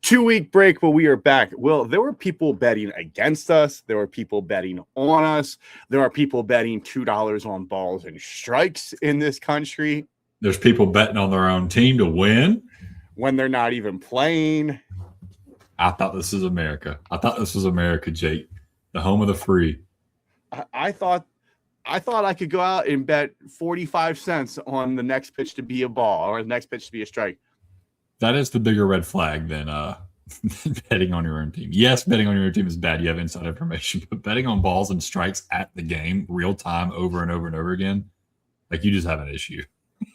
2-week break, but we are back. Well, there were people betting against us. There were people betting on us. There are people betting $2 on balls and strikes in this country. There's people betting on their own team to win when they're not even playing. I thought this was America. I thought this was America, Jake, the home of the free. I thought I could go out and bet 45 cents on the next pitch to be a ball or the next pitch to be a strike. That is the bigger red flag than betting on your own team. Yes, betting on your own team is bad. You have inside information, but betting on balls and strikes at the game, real time, over and over and over again, like you just have an issue.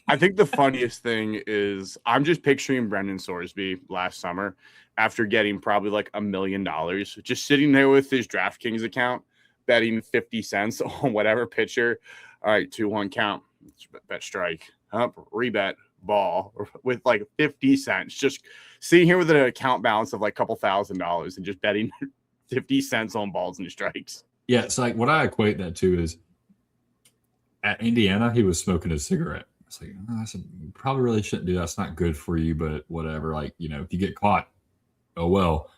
I think the funniest thing is I'm just picturing Brendan Sorsby last summer after getting probably like $1 million, just sitting there with his DraftKings account, betting 50 cents on whatever pitcher. All right, 2-1 count, bet strike, up, rebet, ball with like 50 cents. Just sitting here with an account balance of like a couple $1,000 and just betting 50 cents on balls and strikes. Yeah, it's like what I equate that to is at Indiana, he was smoking a cigarette. It's like, you probably really shouldn't do that. It's not good for you, but whatever. Like, if you get caught, oh well.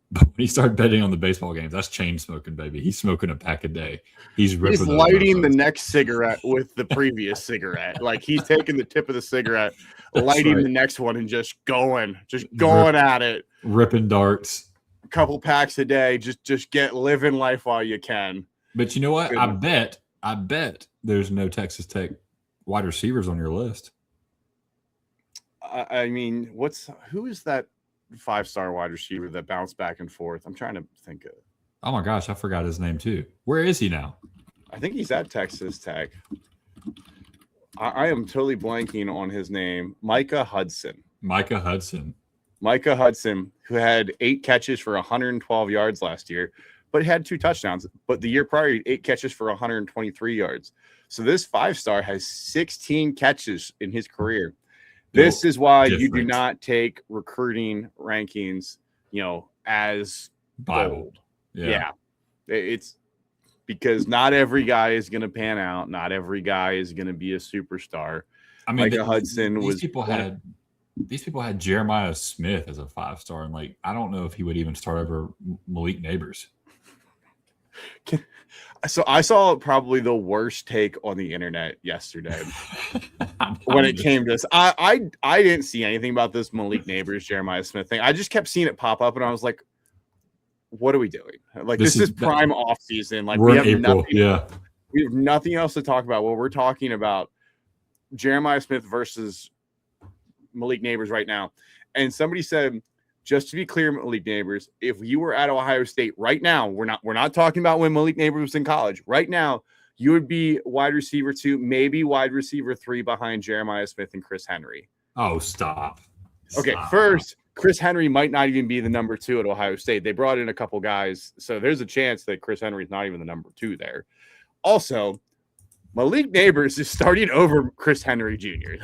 But when he started betting on the baseball games, that's chain smoking, baby. He's smoking a pack a day. He's lighting the next cigarette with the previous cigarette. Like he's taking the tip of the cigarette, lighting the next one, and just going at it. Ripping darts. A couple packs a day. Just living life while you can. But you know what? I bet there's no Texas Tech wide receivers on your list. I mean, who is that 5-star wide receiver that bounced back and forth? I'm trying to think of. Oh my gosh, I forgot his name too. Where is he now? I think he's at Texas Tech. I am totally blanking on his name. Micah Hudson, who had 8 catches for 112 yards last year, but had 2 touchdowns. But the year prior, 8 catches for 123 yards. So this 5-star has 16 catches in his career. This is why you do not take recruiting rankings, as bold. Yeah. It's because not every guy is going to pan out. Not every guy is going to be a superstar. I mean, Micah Hudson these people had Jeremiah Smith as a 5-star, and I don't know if he would even start over Malik Neighbors. So I saw probably the worst take on the internet yesterday when it came to this. I didn't see anything about this Malik Neighbors, Jeremiah Smith thing. I just kept seeing it pop up, and I was like, what are we doing? Like, this is prime off season. Like, we have April. We have nothing else to talk about. Well, we're talking about Jeremiah Smith versus Malik Neighbors right now. And somebody said, just to be clear, Malik Neighbors, if you were at Ohio State right now, we're not talking about when Malik Neighbors was in college. Right now, you would be wide receiver 2, maybe wide receiver 3 behind Jeremiah Smith and Chris Henry. Oh, stop. Okay, first, Chris Henry might not even be the number 2 at Ohio State. They brought in a couple guys, so there's a chance that Chris Henry is not even the number 2 there. Also, Malik Neighbors is starting over Chris Henry Jr.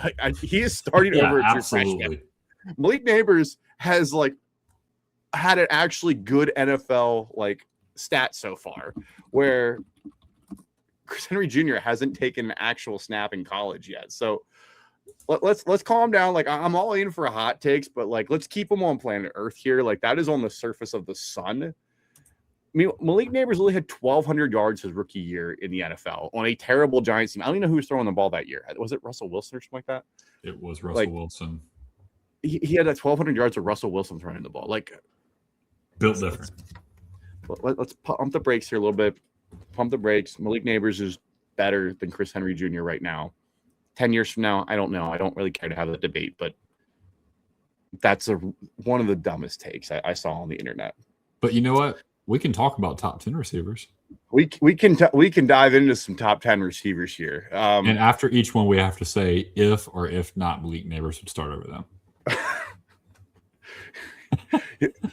He is starting over a true freshman. Malik Neighbors has had an actually good NFL stat so far, where Chris Henry Jr. hasn't taken an actual snap in college yet. So let's calm down. I'm all in for hot takes, but let's keep them on planet Earth here. That is on the surface of the sun. I mean, Malik Neighbors only had 1,200 yards his rookie year in the NFL on a terrible Giants team. I don't even know who was throwing the ball that year. Was it Russell Wilson or something like that? It was Russell Wilson. He had 1,200 yards of Russell Wilson throwing the ball. Built different. Let's pump the brakes here a little bit. Pump the brakes. Malik Neighbors is better than Chris Henry Jr. right now. 10 years from now, I don't know. I don't really care to have the debate, but that's one of the dumbest takes I saw on the internet. But you know what? We can talk about top 10 receivers. We can dive into some top 10 receivers here. And after each one, we have to say if or if not Malik Neighbors would start over them.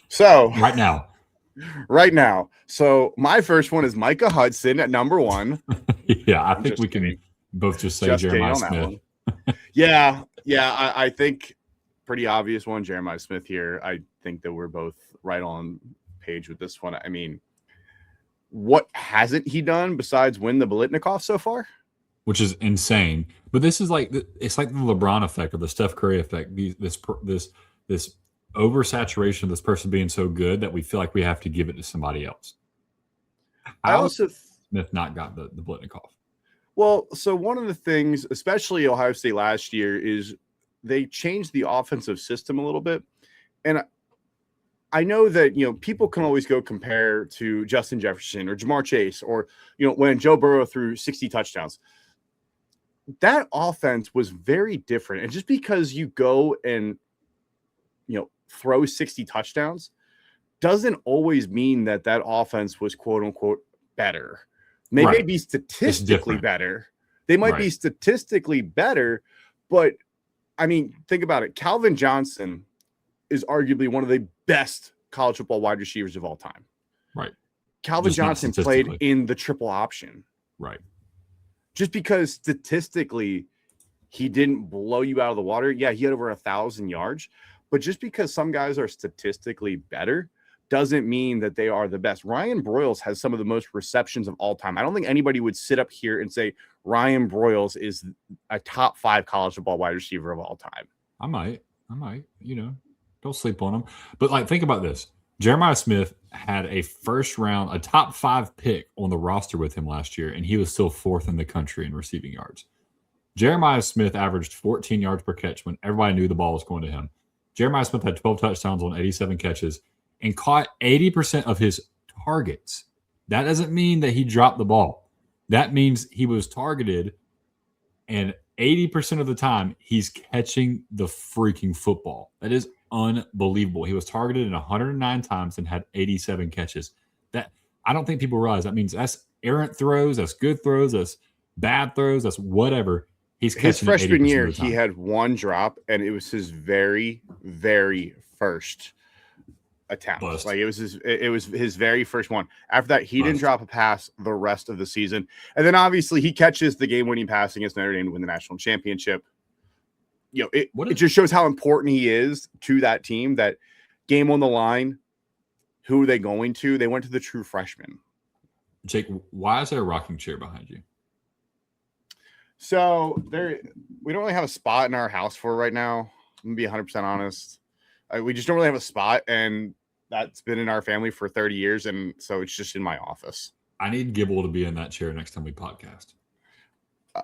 So right now. So my first one is Micah Hudson at number 1. Yeah, I think we can both just say Jeremiah Smith. Yeah. I think pretty obvious one, Jeremiah Smith here. I think that we're both right on page with this one. I mean, what hasn't he done besides win the Biletnikoff so far? Which is insane. But this is it's like the LeBron effect or the Steph Curry effect. This oversaturation of this person being so good that we feel like we have to give it to somebody else. I also Smith not got the Blitnikoff. Well, so one of the things, especially Ohio State last year, is they changed the offensive system a little bit. And I know that, people can always go compare to Justin Jefferson or Jamar Chase or, when Joe Burrow threw 60 touchdowns. That offense was very different. And just because you go and, throw 60 touchdowns doesn't always mean that offense was quote unquote better. They may be statistically better. They might be statistically better, but I mean, think about it. Calvin Johnson is arguably one of the best college football wide receivers of all time. Right. Calvin Johnson played in the triple option. Right. Just because statistically he didn't blow you out of the water. Yeah, he had over 1,000 yards, but just because some guys are statistically better doesn't mean that they are the best. Ryan Broyles has some of the most receptions of all time. I don't think anybody would sit up here and say Ryan Broyles is a top 5 college football wide receiver of all time. I might, don't sleep on him. But think about this. Jeremiah Smith had a a top 5 pick on the roster with him last year, and he was still 4th in the country in receiving yards. Jeremiah Smith averaged 14 yards per catch when everybody knew the ball was going to him. Jeremiah Smith had 12 touchdowns on 87 catches and caught 80% of his targets. That doesn't mean that he dropped the ball. That means he was targeted, and 80% of the time he's catching the freaking football. That is unbelievable. He was targeted 109 times and had 87 catches. That I don't think people realize that means that's errant throws, that's good throws, that's bad throws, that's whatever. He's catching his freshman year. He had one drop, and it was his very, very first attempt. Bust. It was his very first one. After that, he didn't drop a pass the rest of the season. And then obviously he catches the game-winning pass against Notre Dame to win the national championship. It just shows how important he is to that team. That game on the line. Who are they going to? They went to the true freshman. Jake, why is there a rocking chair behind you? So we don't really have a spot in our house for right now. I'm gonna be 100% honest. We just don't really have a spot, and that's been in our family for 30 years, and so it's just in my office. I need Gibble to be in that chair next time we podcast.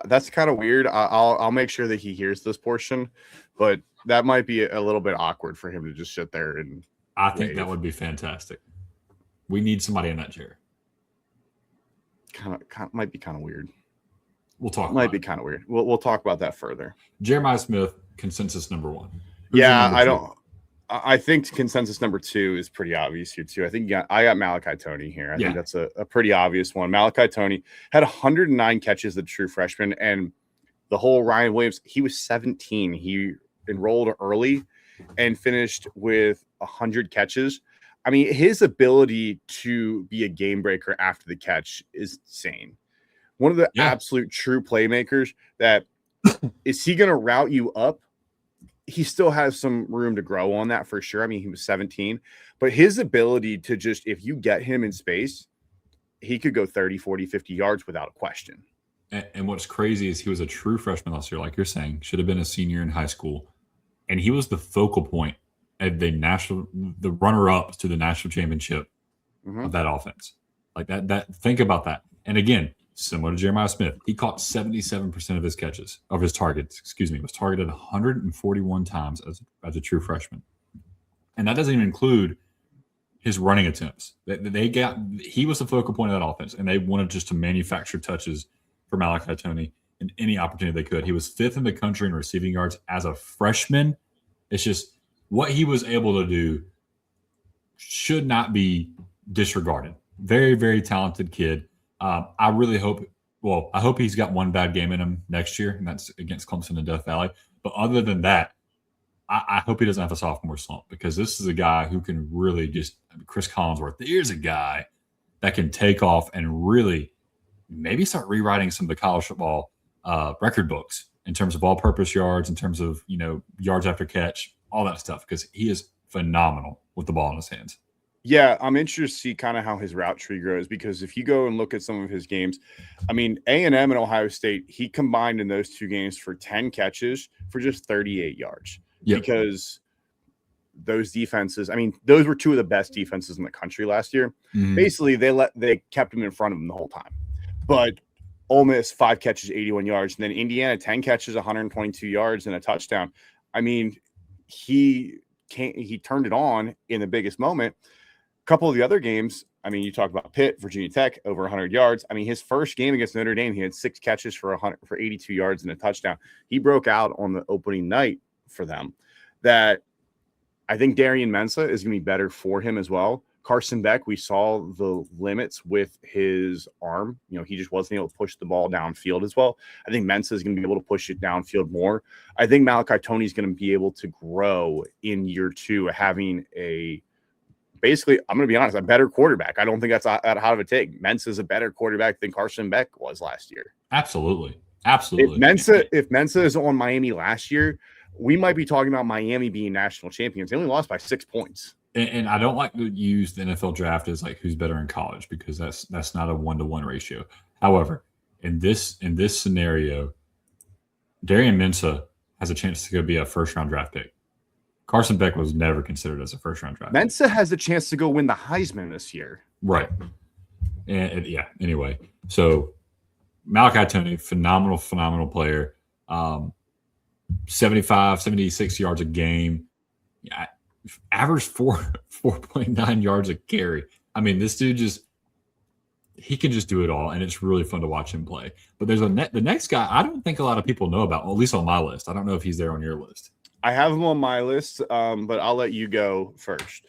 That's kind of weird. I'll make sure that he hears this portion, but that might be a little bit awkward for him to just sit there and. I think that would be fantastic. We need somebody in that chair. Kind of might be kind of weird. We'll talk. Might be kind of weird. We'll talk about that further. Jeremiah Smith, consensus number 1. I think consensus number 2 is pretty obvious here too. I think I got Malachi Toney here. I think that's a pretty obvious one. Malachi Toney had 109 catches, the true freshman, and the whole Ryan Williams. He was 17. He enrolled early and finished with 100 catches. I mean, his ability to be a game breaker after the catch is insane. One of the absolute true playmakers that is he going to route you up? He still has some room to grow on that for sure. I mean, he was 17, but his ability to just, if you get him in space, he could go 30, 40, 50 yards without a question. And what's crazy is he was a true freshman last year, like you're saying, should have been a senior in high school. And he was the focal point at the runner-up to the national championship of that offense. Like that, think about that. And again, similar to Jeremiah Smith, he caught 77% of his catches, of his targets, was targeted 141 times as a true freshman. And that doesn't even include his running attempts. He was the focal point of that offense, and they wanted just to manufacture touches for Malachi Toney in any opportunity they could. He was 5th in the country in receiving yards as a freshman. It's just what he was able to do should not be disregarded. Very, very talented kid. I really hope he's got one bad game in him next year, and that's against Clemson and Death Valley. But other than that, I hope he doesn't have a sophomore slump, because this is a guy who can really Chris Collinsworth. Here's a guy that can take off and really maybe start rewriting some of the college football record books in terms of all-purpose yards, in terms of yards after catch, all that stuff, because he is phenomenal with the ball in his hands. Yeah, I'm interested to see kind of how his route tree grows, because if you go and look at some of his games, I mean, A&M and Ohio State, he combined in those 2 games for 10 catches for just 38 yards. Yep. Because those defenses, I mean, those were two of the best defenses in the country last year. Basically, they kept him in front of them the whole time. But Ole Miss, 5 catches, 81 yards. And then Indiana, 10 catches, 122 yards and a touchdown. I mean, he turned it on in the biggest moment. A couple of the other games, I mean, you talk about Pitt, Virginia Tech, over 100 yards. I mean, his first game against Notre Dame, he had 6 catches for 82 yards and a touchdown. He broke out on the opening night for them. That I think Darian Mensah is going to be better for him as well. Carson Beck, we saw the limits with his arm. You know, he just wasn't able to push the ball downfield as well. I think Mensah is going to be able to push it downfield more. I think Malachi Toney is going to be able to grow in year 2, having basically, I'm going to be honest, a better quarterback. I don't think that's that hot of a take. Mensah is a better quarterback than Carson Beck was last year. Absolutely. If Mensah is on Miami last year, we might be talking about Miami being national champions. They only lost by 6 points. And I don't like to use the NFL draft as like who's better in college, because that's not a 1-to-1 ratio. However, in this scenario, Darian Mensah has a chance to go be a first-round draft pick. Carson Beck was never considered as a first-round draft pick. Mensah has a chance to go win the Heisman this year. Right. And yeah, anyway. So Malachi Toney, phenomenal player. 75, 76 yards a game. Yeah, average 4.9 yards a carry. I mean, this dude he can just do it all, and it's really fun to watch him play. But there's the next guy I don't think a lot of people know about, well, at least on my list. I don't know if he's there on your list. I have him on my list, but I'll let you go first.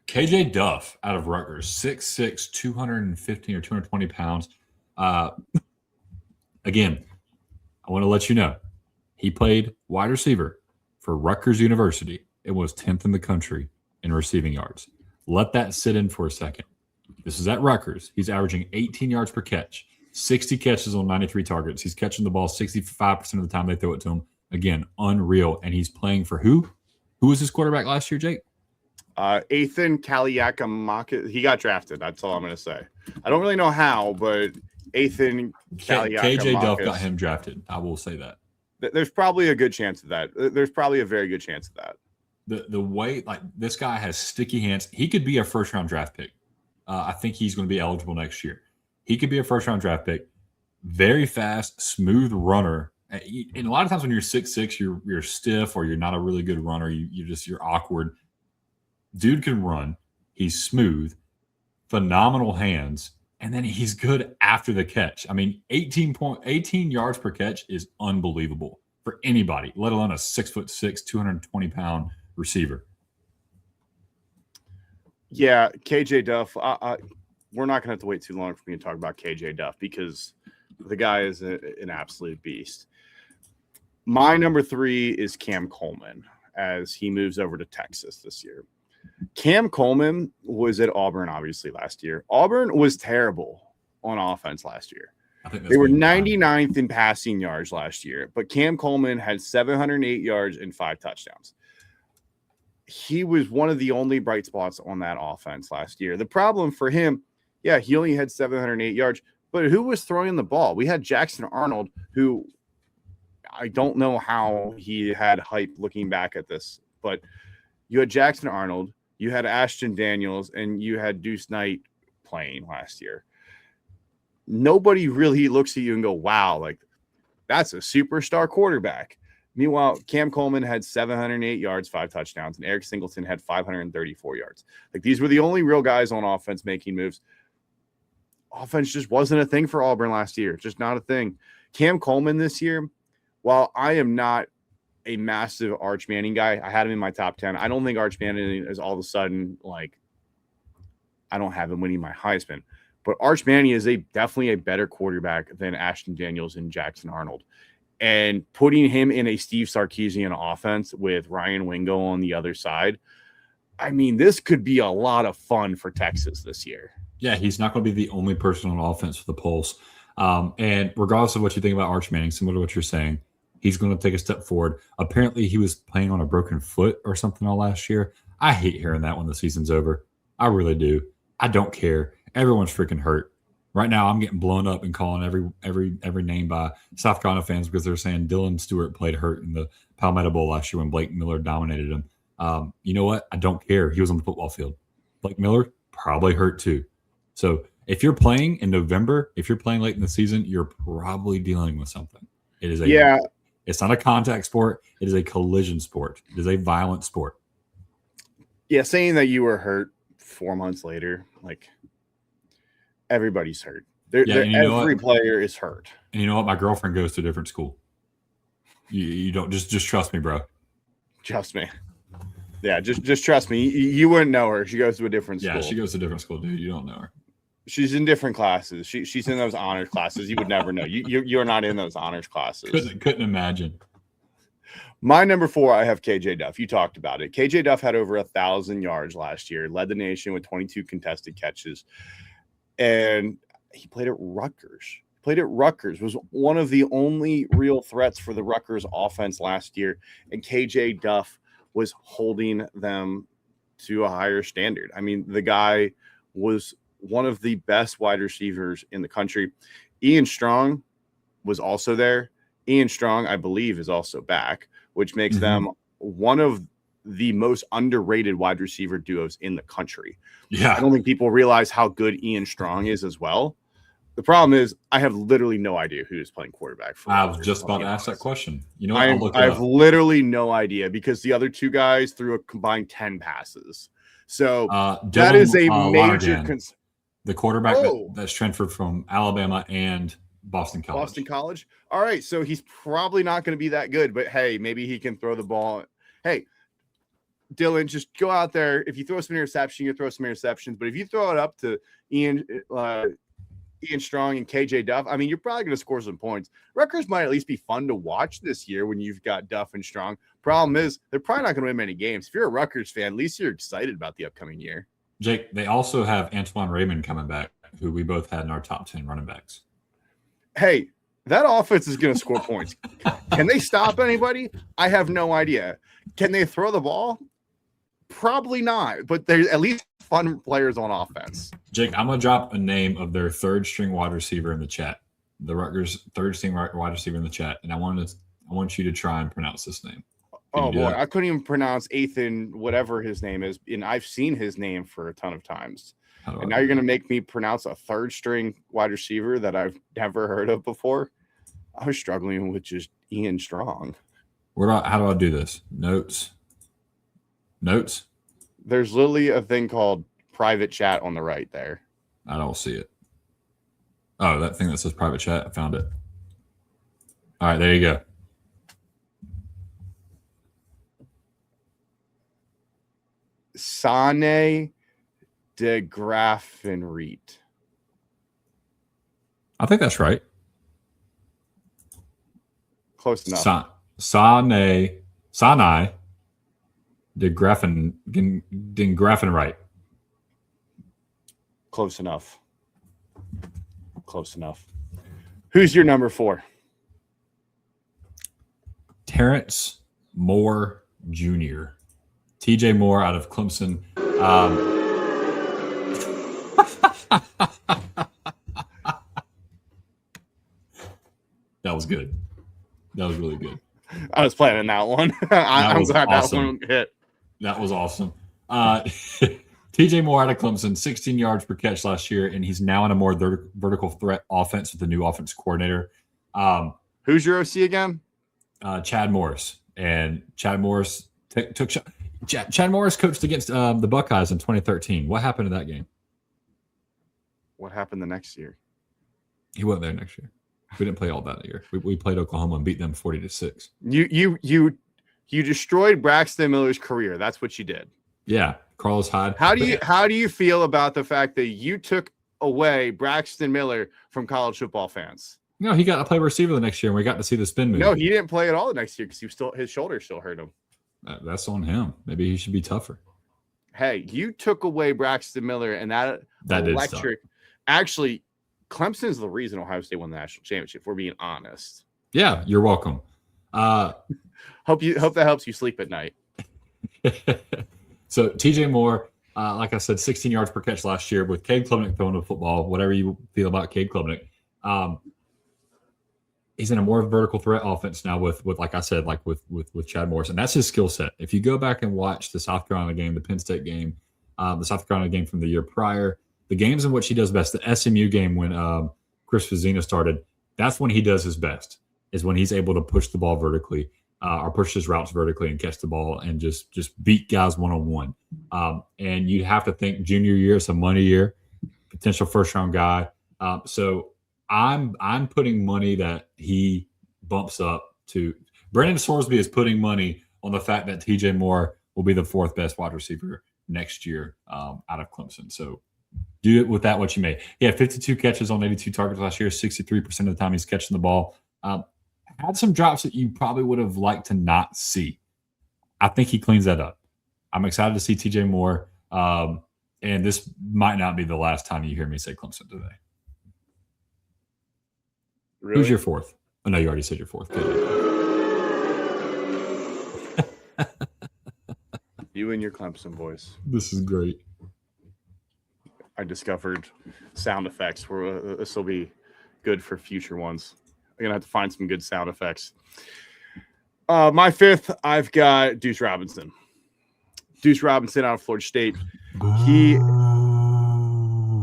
KJ Duff out of Rutgers, 6'6", 215 or 220 pounds. Again, I want to let you know, he played wide receiver for Rutgers University. It was 10th in the country in receiving yards. Let that sit in for a second. This is at Rutgers. He's averaging 18 yards per catch, 60 catches on 93 targets. He's catching the ball 65% of the time they throw it to him. Again, unreal. And he's playing for who? Who was his quarterback last year, Jake? Ethan Kaliakamakis. He got drafted. That's all I'm going to say. I don't really know how, but Ethan Kaliakamakis. KJ Duff got him drafted. I will say that. There's probably a good chance of that. There's probably a very good chance of that. The way, like, this guy has sticky hands. He could be a first-round draft pick. I think he's going to be eligible next year. He could be a first-round draft pick. Very fast, smooth runner. And a lot of times when you're 6'6", you're stiff, or you're not a really good runner. You're awkward. Dude can run. He's smooth, phenomenal hands, and then he's good after the catch. I mean, 18 yards per catch is unbelievable for anybody, let alone a 6'6", 220-pound receiver. Yeah, KJ Duff. We're not going to have to wait too long for me to talk about KJ Duff, because the guy is an absolute beast. My number 3 is Cam Coleman, as he moves over to Texas this year. Cam Coleman was at Auburn, obviously, last year. Auburn was terrible on offense last year. They were 99th in passing yards last year, but Cam Coleman had 708 yards and 5 touchdowns. He was one of the only bright spots on that offense last year. The problem for him, yeah, he only had 708 yards, but who was throwing the ball? We had Jackson Arnold, who I don't know how he had hype looking back at this, but you had Jackson Arnold, you had Ashton Daniels, and you had Deuce Knight playing last year. Nobody really looks at you and go, wow, like, that's a superstar quarterback. Meanwhile, Cam Coleman had 708 yards, 5 touchdowns, and Eric Singleton had 534 yards. Like, these were the only real guys on offense making moves. Offense just wasn't a thing for Auburn last year. Just not a thing. Cam Coleman this year, while I am not a massive Arch Manning guy, I had him in my top 10. I don't think Arch Manning is all of a sudden, like, I don't have him winning my Heisman. But Arch Manning is definitely a better quarterback than Ashton Daniels and Jackson Arnold. And putting him in a Steve Sarkisian offense with Ryan Wingo on the other side, I mean, this could be a lot of fun for Texas this year. Yeah, he's not going to be the only person on offense with the pulse. And regardless of what you think about Arch Manning, similar to what you're saying, he's going to take a step forward. Apparently, he was playing on a broken foot or something all last year. I hate hearing that when the season's over. I really do. I don't care. Everyone's freaking hurt. Right now, I'm getting blown up and calling every name by South Carolina fans because they're saying Dylan Stewart played hurt in the Palmetto Bowl last year when Blake Miller dominated him. You know what? I don't care. He was on the football field. Blake Miller probably hurt too. So if you're playing in November, if you're playing late in the season, you're probably dealing with something. It is It's not a contact sport. It is a collision sport. It is a violent sport. Yeah, saying that you were hurt 4 months later, like everybody's hurt. Every player is hurt. And you know what? My girlfriend goes to a different school. You don't just trust me, bro. Trust me. Yeah, just trust me. You wouldn't know her. She goes to a different school. Yeah, she goes to a different school, dude. You don't know her. She's in different classes. She's in those honors classes. You would never know. You're not in those honors classes. Couldn't imagine. My number 4, I have KJ Duff. You talked about it. KJ Duff had over 1,000 yards last year, led the nation with 22 contested catches, and he played at Rutgers. Was one of the only real threats for the Rutgers offense last year, and KJ Duff was holding them to a higher standard. I mean, the guy was one of the best wide receivers in the country. Ian Strong was also there. Ian Strong, I believe, is also back, which makes them one of the most underrated wide receiver duos in the country. Yeah. I don't think people realize how good Ian Strong is as well. The problem is I have literally no idea who is playing quarterback for. I was just about to ask that question. You know, I have literally no idea because the other two guys threw a combined 10 passes. So that is a major concern. The quarterback that's transferred from Alabama and Boston College. All right. So he's probably not going to be that good, but hey, maybe he can throw the ball. Hey, Dylan, just go out there. If you throw some interception, you throw some interceptions. But if you throw it up to Ian Strong and KJ Duff, I mean, you're probably going to score some points. Rutgers might at least be fun to watch this year when you've got Duff and Strong. Problem is, they're probably not going to win many games. If you're a Rutgers fan, at least you're excited about the upcoming year. Jake, they also have Antoine Raymond coming back, who we both had in our top 10 running backs. Hey, that offense is going to score points. Can they stop anybody? I have no idea. Can they throw the ball? Probably not, but there's at least fun players on offense. Jake, I'm going to drop a name of their third-string wide receiver in the chat. The Rutgers third-string wide receiver in the chat, and I want you to try and pronounce this name. Oh, boy, I couldn't even pronounce Ethan, whatever his name is, and I've seen his name for a ton of times. And now you're going to make me pronounce a third-string wide receiver that I've never heard of before? I was struggling with just Ian Strong. How do I do this? Notes? There's literally a thing called private chat on the right there. I don't see it. Oh, that thing that says private chat. I found it. All right, there you go. Sane de Graffenriet. I think that's right. Close enough. Sanai de Graffenriet. Close enough. Who's your number 4? Terrence Moore Jr. TJ Moore out of Clemson. That was good. That was really good. I was planning that one. I'm glad awesome. That one hit. That was awesome. TJ Moore out of Clemson, 16 yards per catch last year, and he's now in a more vertical threat offense with the new offense coordinator. Who's your OC again? Chad Morris. And Chad Morris took shot. Chad Morris coached against the Buckeyes in 2013. What happened in that game? What happened the next year? He wasn't there next year. We didn't play all that year. We played Oklahoma and beat them 40-6. You destroyed Braxton Miller's career. That's what you did. Yeah, Carlos Hyde. How do you feel about the fact that you took away Braxton Miller from college football fans? No, he got to play receiver the next year, and we got to see the spin move. No, he didn't play at all the next year because his shoulder still hurt him. That's on him. Maybe he should be tougher. Hey, you took away Braxton Miller, and that electric. Actually, Clemson's the reason Ohio State won the national championship. If we're being honest. Yeah, you're welcome. Hope that helps you sleep at night. So TJ Moore, like I said, 16 yards per catch last year with Cade Klubnik throwing the football. Whatever you feel about Cade Klubnik, he's in a more vertical threat offense now with like I said, like with Chad Morris, and that's his skill set. If you go back and watch the South Carolina game, the Penn State game, the South Carolina game from the year prior, the games in which he does best, the SMU game when Chris Fazzina started, that's when he does his best, is when he's able to push the ball vertically or push his routes vertically and catch the ball and just beat guys one-on-one. And you have to think junior year, it's a money year, potential first-round guy. So I'm putting money that he bumps up to. Brandon Sorsby is putting money on the fact that TJ Moore will be the fourth best wide receiver next year out of Clemson. So do it with that what you may. He had 52 catches on 82 targets last year. 63% of the time he's catching the ball. Had some drops that you probably would have liked to not see. I think he cleans that up. I'm excited to see TJ Moore. And this might not be the last time you hear me say Clemson today. Really? Who's your fourth? Oh, no, you already said your fourth. You and your Clemson voice. This is great. I discovered sound effects where this will be good for future ones. I'm going to have to find some good sound effects. My fifth, I've got Deuce Robinson. Deuce Robinson out of Florida State.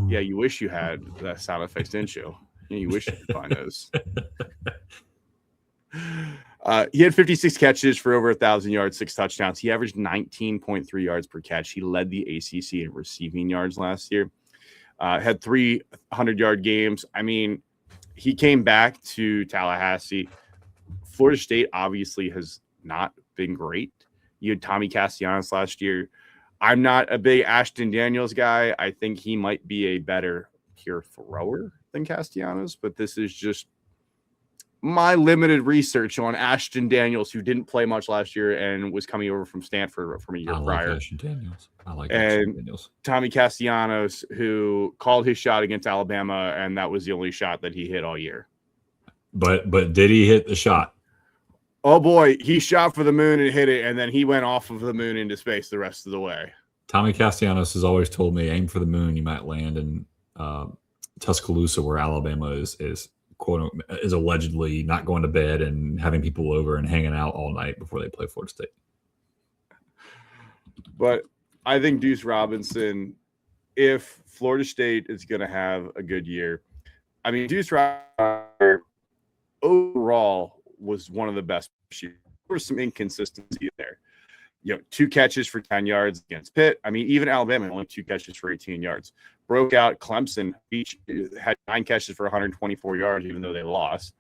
Yeah, you wish you had that sound effects, didn't you? Yeah, you wish you could find those. He had 56 catches for over 1,000 yards, 6 touchdowns. He averaged 19.3 yards per catch. He led the ACC in receiving yards last year. Had 300-yard games. I mean, he came back to Tallahassee. Florida State obviously has not been great. You had Tommy Castellanos last year. I'm not a big Ashton Daniels guy. I think he might be a better pure thrower than Castellanos, but this is just my limited research on Ashton Daniels, who didn't play much last year and was coming over from Stanford from a year prior. Ashton Daniels. I like and Ashton Daniels. Tommy Castellanos, who called his shot against Alabama, and that was the only shot that he hit all year. But did he hit the shot? Oh boy, he shot for the moon and hit it, and then he went off of the moon into space the rest of the way. Tommy Castellanos has always told me, aim for the moon, you might land in Tuscaloosa, where Alabama is quote is allegedly not going to bed and having people over and hanging out all night before they play Florida State. But I think Deuce Robinson, if Florida State is going to have a good year, I mean, Deuce Robinson overall was one of the best. There was some inconsistency there. 2 catches for 10 yards against Pitt. I mean, even Alabama only 2 catches for 18 yards. Broke out. Clemson each had 9 catches for 124 yards, even though they lost.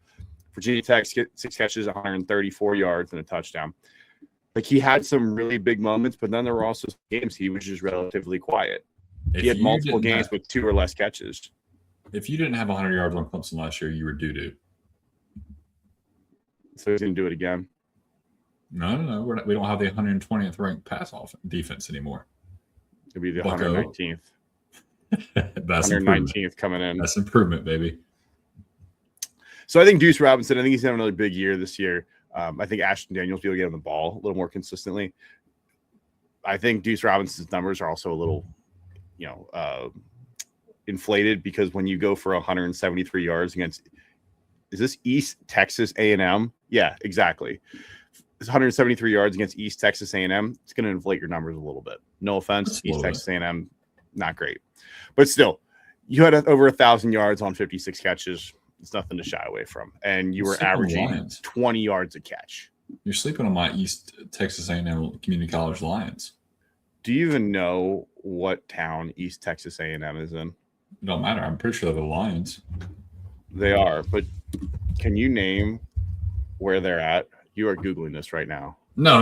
Virginia Tech 6 catches, 134 yards and a touchdown. Like, he had some really big moments, but then there were also games he was just relatively quiet. He had multiple games with 2 or less catches. If you didn't have 100 yards on Clemson last year, you were doo-doo. So he's going to do it again. No. We don't have the 120th ranked pass off defense anymore. It'll be the 119th. That's 119th coming in. That's improvement, baby. So I think Deuce Robinson, I think he's having another big year this year. I think Ashton Daniels will be able to get on the ball a little more consistently. I think Deuce Robinson's numbers are also a little, inflated, because when you go for 173 yards against, is this East Texas A&M? Yeah, exactly. It's 173 yards against East Texas A&M. It's going to inflate your numbers a little bit. No offense, East Texas A&M, not great, but still, you had over 1,000 yards on 56 catches. It's nothing to shy away from, and you were averaging 20 yards a catch. You're sleeping on my East Texas A&M Community College Lions. Do you even know what town East Texas A&M is in? It don't matter. I'm pretty sure they're the Lions. They are, but can you name where they're at? You are Googling this right now. No.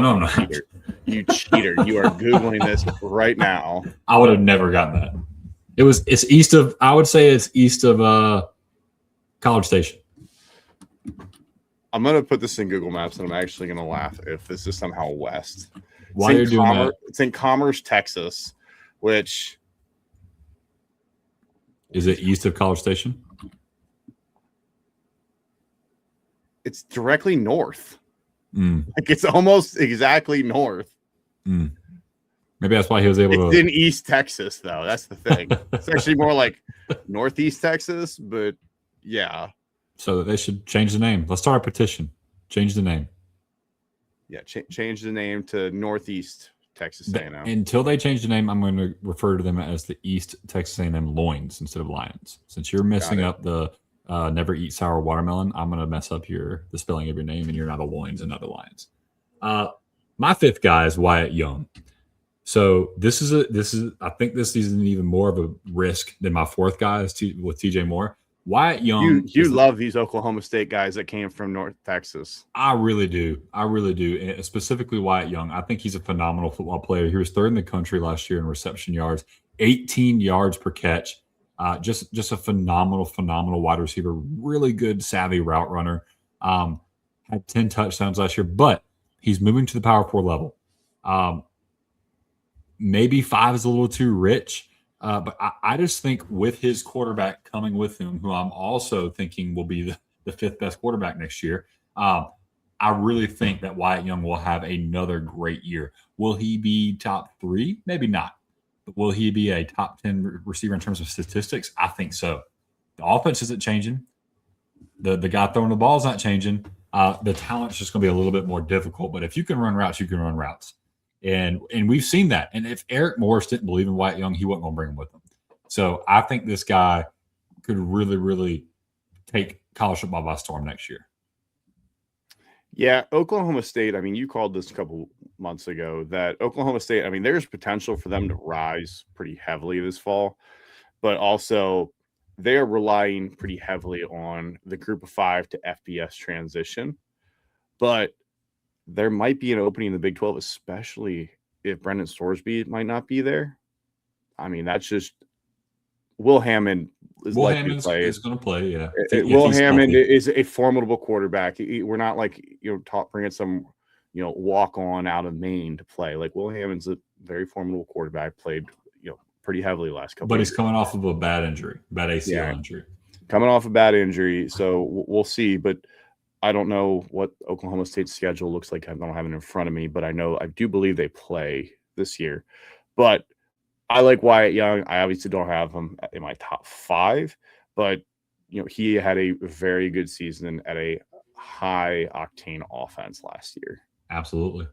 You cheater. You are Googling this right now. I would have never gotten that. It's east of, I would say it's east of College Station. I'm going to put this in Google Maps, and I'm actually going to laugh if this is somehow west. While you're doing that, it's in Commerce, Texas, which is it east of College Station? It's directly north. Mm. Like, it's almost exactly north. Mm. Maybe that's why he was able to. It's in East Texas, though. That's the thing. It's actually more like Northeast Texas, but yeah. So they should change the name. Let's start a petition. Change the name. Yeah, change the name to Northeast Texas A&M. Until they change the name, I'm going to refer to them as the East Texas A&M Loins instead of Lions. Since you're messing up the never eat sour watermelon, I'm going to mess up the spelling of your name, and you're not a Loins and not a Lions. My fifth guy is Wyatt Young. So this is I think this is even more of a risk than my fourth guy is with TJ Moore. Wyatt Young. You love these Oklahoma State guys that came from North Texas. I really do. And specifically Wyatt Young. I think he's a phenomenal football player. He was third in the country last year in reception yards, 18 yards per catch. Just a phenomenal wide receiver. Really good, savvy route runner. Had 10 touchdowns last year, but he's moving to the Power 4 level. Maybe 5 is a little too rich. But I just think with his quarterback coming with him, who I'm also thinking will be the fifth best quarterback next year, I really think that Wyatt Young will have another great year. Will he be top 3? Maybe not. But will he be a top 10 receiver in terms of statistics? I think so. The offense isn't changing. The guy throwing the ball is not changing. The talent's just going to be a little bit more difficult. But if you can run routes, you can run routes. And we've seen that. And if Eric Morris didn't believe in Wyatt Young, he wasn't going to bring him with him. So I think this guy could really, really take college football by storm next year. Yeah, Oklahoma State, I mean, you called this a couple months ago that Oklahoma State, I mean, there's potential for them to rise pretty heavily this fall, but also they are relying pretty heavily on the group of 5 to FBS transition. But there might be an opening in the Big 12, especially if Brendan Sorsby might not be there. I mean, that's just Will Hammond is likely to play. Is going to play, yeah. Will Hammond is a formidable quarterback. We're not like bringing some walk on out of Maine to play. Like Will Hammond's a very formidable quarterback. Played pretty heavily last couple. But he's coming off of a bad ACL injury. Coming off a bad injury, so we'll see. But I don't know what Oklahoma State's schedule looks like. I don't have it in front of me, but I do believe they play this year. But I like Wyatt Young. I obviously don't have him in my top 5, but he had a very good season at a high octane offense last year. Absolutely.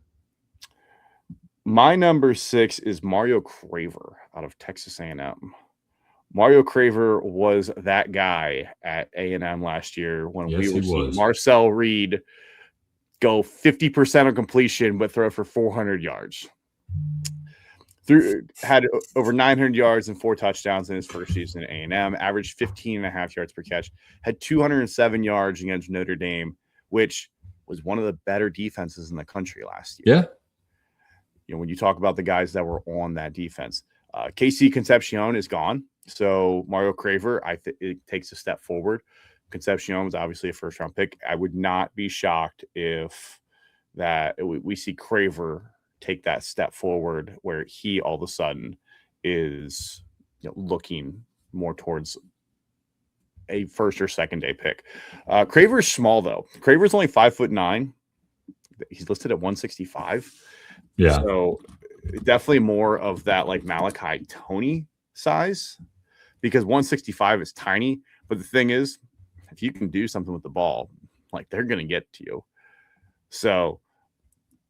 My number 6 is Mario Craver out of Texas A&M. Mario Craver was that guy at A&M last year when we were seeing Marcel Reed go 50% of completion but throw for 400 yards. Had over 900 yards and 4 touchdowns in his first season at A&M, averaged 15.5 yards per catch, had 207 yards against Notre Dame, which was one of the better defenses in the country last year. Yeah. When you talk about the guys that were on that defense, KC Concepcion is gone. So Mario Craver, it takes a step forward. Concepcion was obviously a first-round pick. I would not be shocked if we see Craver take that step forward where he all of a sudden is looking more towards a first or second day pick. Craver's small though. Craver's only 5'9". He's listed at 165. Yeah. So definitely more of that like Malachi Toney size, because 165 is tiny. But the thing is, if you can do something with the ball, like they're going to get to you. So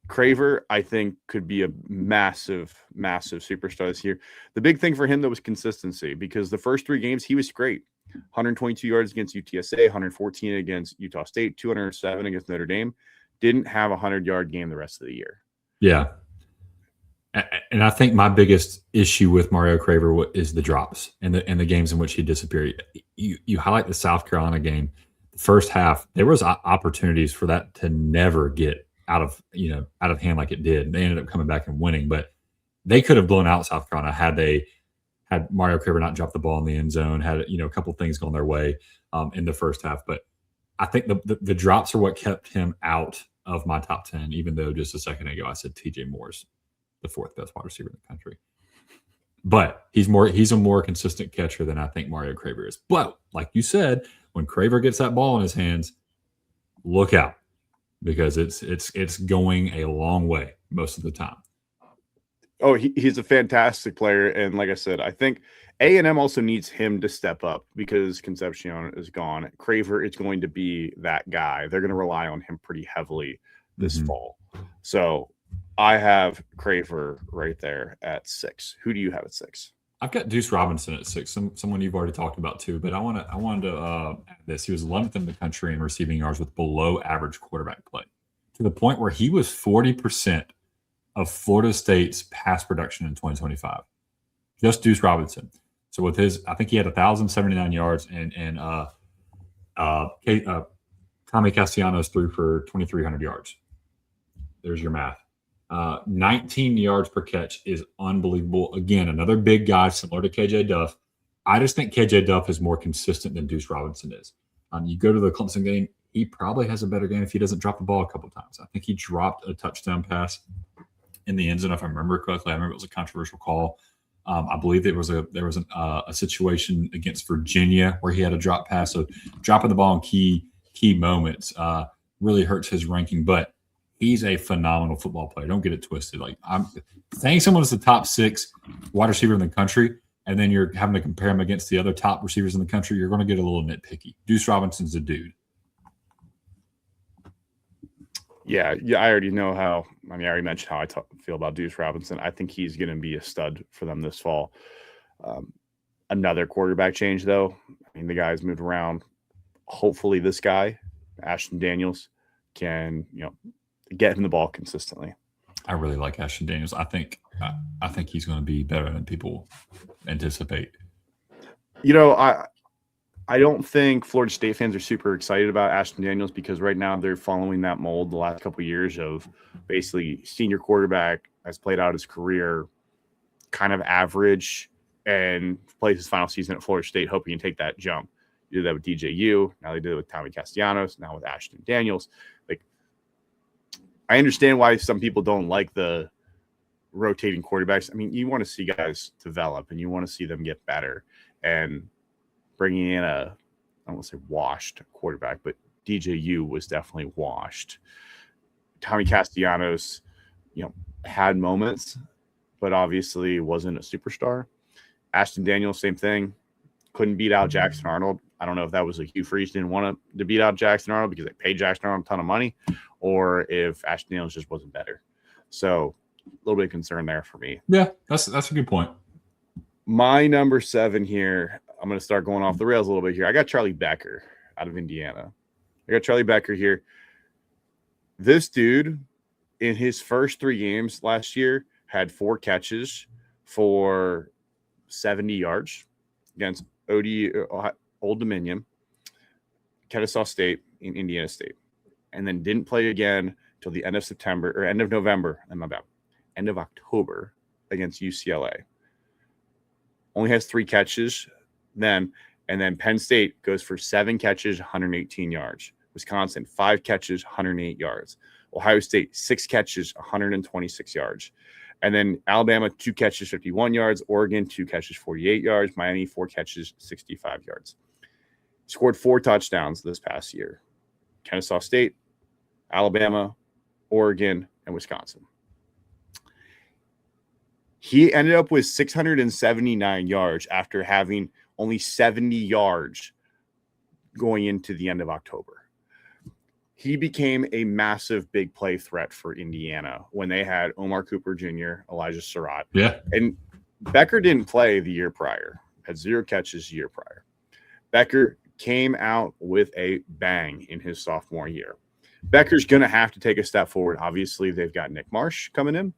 Craver, I think, could be a massive superstar this year. The big thing for him, though, was consistency, because the first 3 games, he was great. 122 yards against UTSA, 114 against Utah State, 207 against Notre Dame. Didn't have a 100-yard game the rest of the year. Yeah. And I think my biggest issue with Mario Craver is the drops and the games in which he disappeared. You highlight the South Carolina game. The first half, there was opportunities for that to never get out of hand like it did. They ended up coming back and winning, but they could have blown out South Carolina had Mario Craver not dropped the ball in the end zone, had a couple things going their way in the first half. But I think the drops are what kept him out of my top 10, even though just a second ago I said TJ Moore's the 4th best wide receiver in the country. But he's a more consistent catcher than I think Mario Craver is. But like you said, when Craver gets that ball in his hands, look out, because it's going a long way most of the time. Oh, he's a fantastic player. And like I said, I think A&M also needs him to step up because Concepcion is gone. Craver is going to be that guy. They're going to rely on him pretty heavily this fall. So I have Craver right there at 6. Who do you have at 6? I've got Deuce Robinson at 6, someone you've already talked about too, but I wanted to add this. He was 11th in the country in receiving yards with below average quarterback play, to the point where he was 40% of Florida State's pass production in 2025. Just Deuce Robinson. So with his, I think he had 1,079 yards, and Tommy Castellanos threw for 2,300 yards. There's your math. 19 yards per catch is unbelievable. Again, another big guy similar to KJ Duff. I just think KJ Duff is more consistent than Deuce Robinson is. You go to the Clemson game, he probably has a better game if he doesn't drop the ball a couple times. I think he dropped a touchdown pass in the end zone, if I remember correctly. I remember it was a controversial call. I believe there was a situation against Virginia where he had a drop pass. So dropping the ball in key moments really hurts his ranking, but he's a phenomenal football player. Don't get it twisted. Like, I'm saying someone is the top 6 wide receiver in the country, and then you're having to compare him against the other top receivers in the country, you're going to get a little nitpicky. Deuce Robinson's a dude. Yeah, I already know how. I already mentioned how I feel about Deuce Robinson. I think he's going to be a stud for them this fall. Another quarterback change, though. The guy's moved around. Hopefully, this guy, Ashton Daniels, can get him the ball consistently. I really like Ashton Daniels. I think he's going to be better than people anticipate. I don't think Florida State fans are super excited about Ashton Daniels because right now they're following that mold the last couple of years of basically senior quarterback has played out his career kind of average and plays his final season at Florida State hoping to take that jump. You did that with DJU. Now they did it with Tommy Castellanos. Now with Ashton Daniels. Like, I understand why some people don't like the rotating quarterbacks. You want to see guys develop and you want to see them get better. And bringing in I don't want to say washed quarterback, but DJU was definitely washed. Tommy Castellanos, had moments, but obviously wasn't a superstar. Ashton Daniels, same thing. Couldn't beat out Jackson Arnold. I don't know if that was a Hugh Freeze didn't want to beat out Jackson Arnold because they paid Jackson Arnold a ton of money, or if Ashton Daniels just wasn't better. So a little bit of concern there for me. Yeah, that's a good point. My number 7 here, I'm going to start going off the rails a little bit here. I got Charlie Becker out of Indiana. I got Charlie Becker here. This dude, in his first 3 games last year, had 4 catches for 70 yards against Old Dominion, Kennesaw State, and Indiana State, and then didn't play again till the end of October against UCLA. Only has 3 catches then, and then Penn State goes for 7 catches, 118 yards. Wisconsin, 5 catches, 108 yards. Ohio State, 6 catches, 126 yards. And then Alabama, 2 catches, 51 yards. Oregon, 2 catches, 48 yards. Miami, 4 catches, 65 yards. Scored 4 touchdowns this past year. Kennesaw State, Alabama, Oregon, and Wisconsin. He ended up with 679 yards after having only 70 yards going into the end of October. He became a massive big play threat for Indiana when they had Omar Cooper Jr., Elijah Surratt. Yeah. And Becker didn't play the year prior, had 0 catches the year prior. Becker came out with a bang in his sophomore year. Becker's going to have to take a step forward. Obviously, they've got Nick Marsh coming in,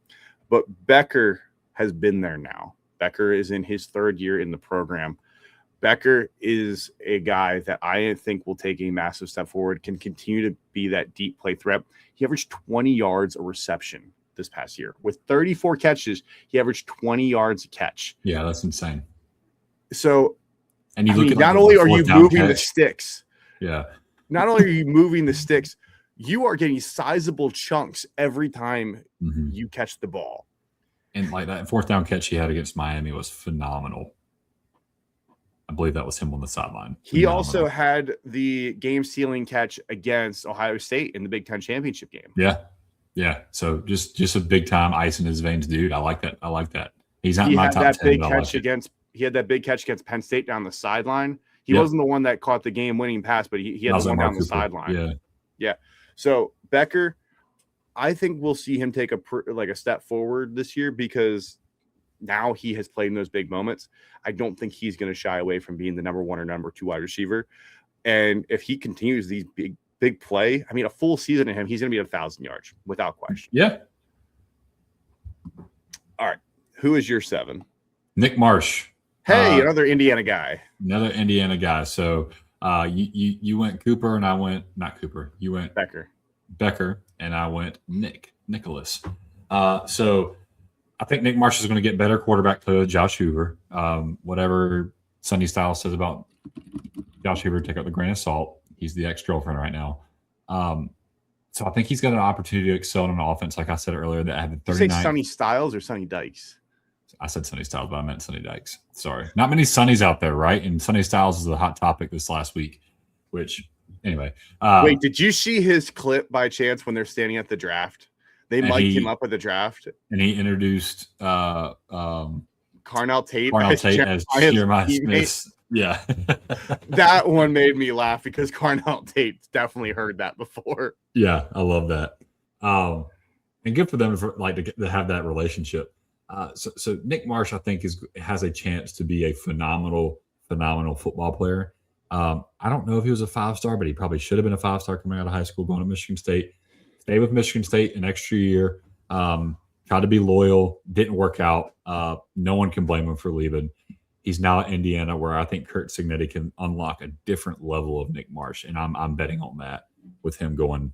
but Becker has been there now. Becker is in his 3rd year in the program. Becker is a guy that I think will take a massive step forward, can continue to be that deep play threat. He averaged 20 yards a reception this past year. With 34 catches, he averaged 20 yards a catch. Yeah, that's insane. So, and you look at not only are you moving the sticks, not only are you moving the sticks, you are getting sizable chunks every time you catch the ball. And like that 4th down catch he had against Miami was phenomenal. I believe that was him on the sideline. He also had the game-sealing catch against Ohio State in the Big Ten championship game. Yeah. Yeah. So just a big time ice in his veins, dude. I like that. He's not He in my had top that 10, big but I catch like it. against. He had that big catch against Penn State down the sideline. He Yep. wasn't the one that caught the game-winning pass, but he had That was the one Mark down the Cooper. sideline. Yeah. Yeah. So Becker, I think we'll see him take a step forward this year because now he has played in those big moments. I don't think he's going to shy away from being the number 1 or number 2 wide receiver. And if he continues these big play, I mean, a full season of him, he's going to be 1,000 yards without question. Yeah. All right. Who is your 7? Nick Marsh. Hey, another Indiana guy. Another Indiana guy. So you went Cooper and I went not Cooper. You went Becker and I went Nicholas. So I think Nick Marsh is going to get better quarterback to Josh Hoover. Whatever Sonny Styles says about Josh Hoover, take out the grain of salt. He's the ex-girlfriend right now. So I think he's got an opportunity to excel in an offense, like I said earlier, that had the 39. Did you say Sonny Styles or Sonny Dykes? I said Sonny Styles, but I meant Sonny Dykes. Sorry. Not many Sonnies out there, right? And Sonny Styles is a hot topic this last week, which, anyway. Wait, did you see his clip by chance when they're standing at the draft? They mic'd him up at the draft. And he introduced Carnell Tate as Jeremiah Smith. Yeah. That one made me laugh because Carnell Tate definitely heard that before. Yeah, I love that. And good for them to have that relationship. So Nick Marsh, I think, has a chance to be a phenomenal football player. I don't know if he was a 5-star, but he probably should have been a 5-star coming out of high school, going to Michigan State. Stayed with Michigan State an extra year. Tried to be loyal, didn't work out. No one can blame him for leaving. He's now at Indiana, where I think Kurt Cignetti can unlock a different level of Nick Marsh, and I'm betting on that with him going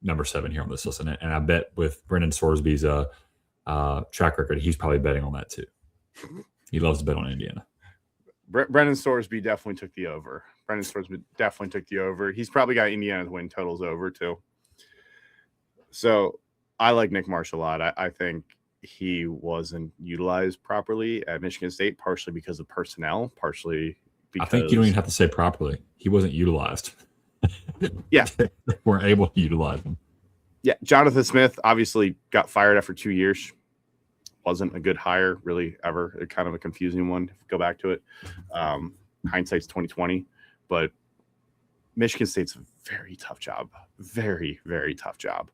number 7 here on this list. And I bet with Brendan Sorsby's track record, he's probably betting on that too. He loves to bet on Indiana. Brendan Sorsby definitely took the over. He's probably got Indiana's win totals over too. So I like Nick Marsh a lot. I think he wasn't utilized properly at Michigan State, partially because of personnel, partially because... I think you don't even have to say properly. He wasn't utilized. Yeah. They weren't able to utilize him. Yeah. Jonathan Smith obviously got fired after 2 years. Wasn't a good hire, really, ever. Kind of a confusing one, if you go back to it. Hindsight's 2020. But Michigan State's a very tough job. Very, very tough job.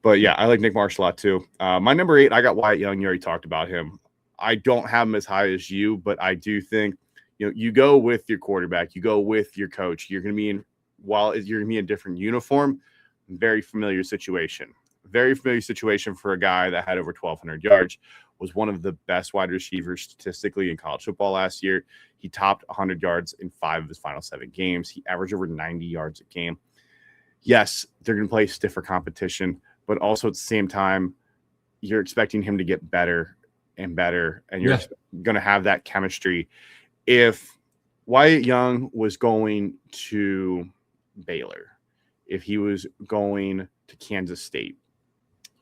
But yeah, I like Nick Marsh a lot too. My number 8, I got Wyatt Young. You already talked about him. I don't have him as high as you, but I do think, you go with your quarterback, you go with your coach. You're going to be in a different uniform, very familiar situation. Very familiar situation for a guy that had over 1,200 yards, was one of the best wide receivers statistically in college football last year. He topped 100 yards in 5 of his final 7 games. He averaged over 90 yards a game. Yes, they're going to play stiffer competition, but also at the same time, you're expecting him to get better and better, and you're going to have that chemistry. If Wyatt Young was going to Baylor, if he was going to Kansas State,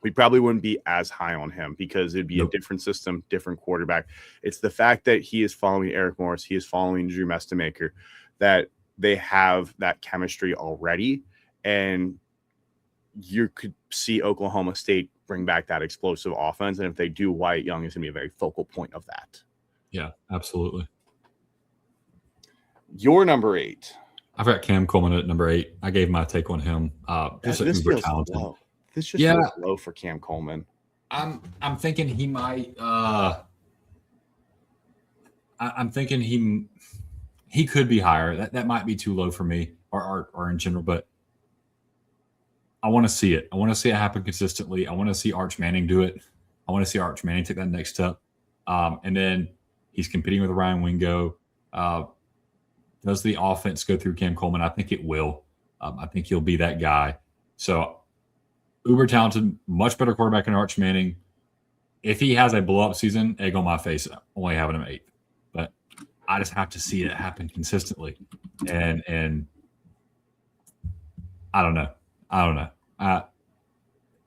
we probably wouldn't be as high on him because it'd be a different system, different quarterback. It's the fact that he is following Eric Morris, he is following Drew Mestemaker, that they have that chemistry already, and you could see Oklahoma State bring back that explosive offense. And if they do, Wyatt Young is going to be a very focal point of that. Yeah, absolutely. Your number 8. I've got Cam Coleman at number 8. I gave my take on him. This feels talented. Low. This just feels low for Cam Coleman. I'm thinking he might. I'm thinking he could be higher. That might be too low for me, or in general, but I want to see it. I want to see it happen consistently. I want to see Arch Manning do it. I want to see Arch Manning take that next step. And then he's competing with Ryan Wingo. Does the offense go through Cam Coleman? I think it will. I think he'll be that guy. So uber talented, much better quarterback than Arch Manning. If he has a blow-up season, egg on my face, only having him 8th. But I just have to see it happen consistently. And I don't know.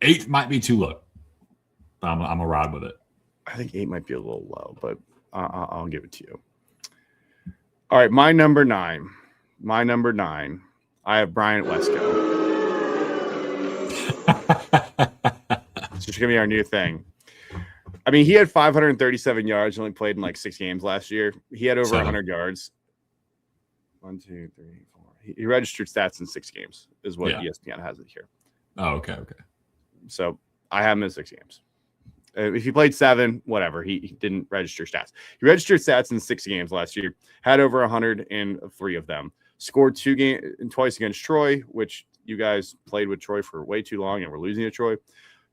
8th might be too low. But I'm going to ride with it. I think 8 might be a little low, but I'll give it to you. All right, my number 9. I have Bryant Wesco. It's just going to be our new thing. I mean, he had 537 yards, only played in like 6 games last year. He had over 100 yards. 1, 2, 3, 4. He registered stats in 6 games, is what ESPN has it here. Oh, okay. So I have him in 6 games. If he played 7, whatever, he didn't register stats. He registered stats in 6 games last year, had over 100 in 3 of them. Scored 2 games twice against Troy, which you guys played with Troy for way too long and we're losing to Troy.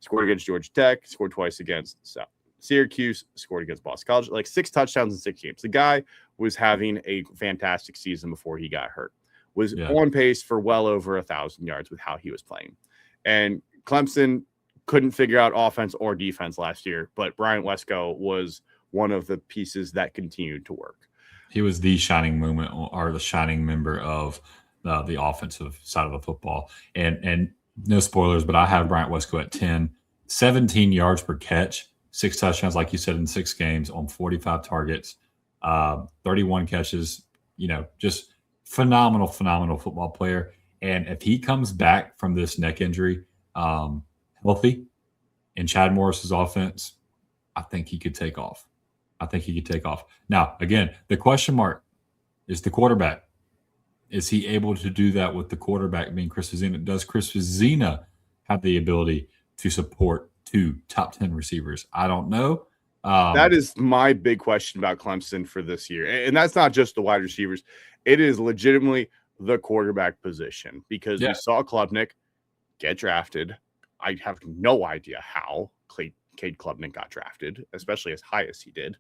Scored against Georgia Tech, scored twice against Syracuse, scored against Boston College, like 6 touchdowns in 6 games. The guy was having a fantastic season before he got hurt. Was on pace for well over 1,000 yards with how he was playing. And Clemson couldn't figure out offense or defense last year, but Bryant Wesco was one of the pieces that continued to work. He was the shining moment or the shining member of the offensive side of the football. And no spoilers, but I have Bryant Wesco at 10, 17 yards per catch, 6 touchdowns, like you said, in 6 games on 45 targets, 31 catches, just phenomenal football player. And if he comes back from this neck injury healthy in Chad Morris's offense, I think he could take off. Now, again, the question mark is the quarterback. Is he able to do that with the quarterback being Chris Vezina? Does Chris Vezina have the ability to support 2 top 10 receivers? I don't know. That is my big question about Clemson for this year. And that's not just the wide receivers. It is legitimately the quarterback position because we saw Klubnik get drafted. I have no idea how Cade Klubnik got drafted, especially as high as he did.